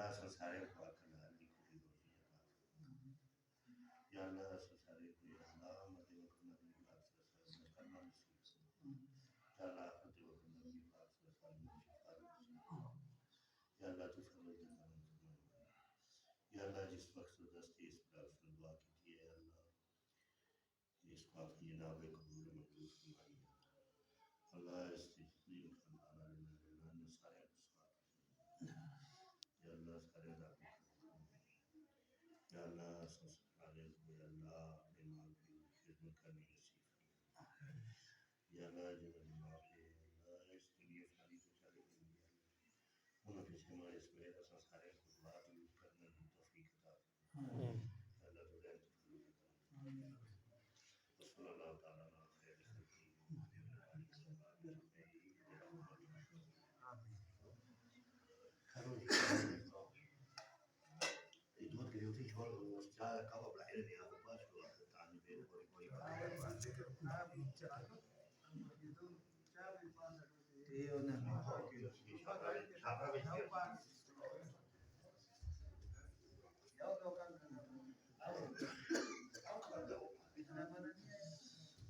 اللہ سارے کو کھلا دی کوئی روزی یا اللہ سارے کو اللہ مدد کرنا بھی پاک سے کرنا نصیب یا اللہ خود و کرنا بھی پاک سے شفا یا اللہ تو فضل دینا یا اللہ جس وقت دستی اس پر سے دعا کی ہے اللہ اس کو اپنی جناب قبول منظور فرمائی اللہ اس تجلیل خلقانہ لنا سارے سوال یا اللہ سارے رابطے یا اللہ سبحانہ یا اللہ اپنے مال کی خدمت کرنے نصیب یا اللہ جناب معافی اللہ اس کے لیے ساری تو چلے گئی انہوں نے ہمارے اس میں ایسا سارے کو بات کرنے کی توفیق عطا اللہ تو رحمت فرمائے وصلی اللہ تعالی علی خیر خلقہ دود que eu fiz já acaba para ele nem a baixo tá no meio foi eu não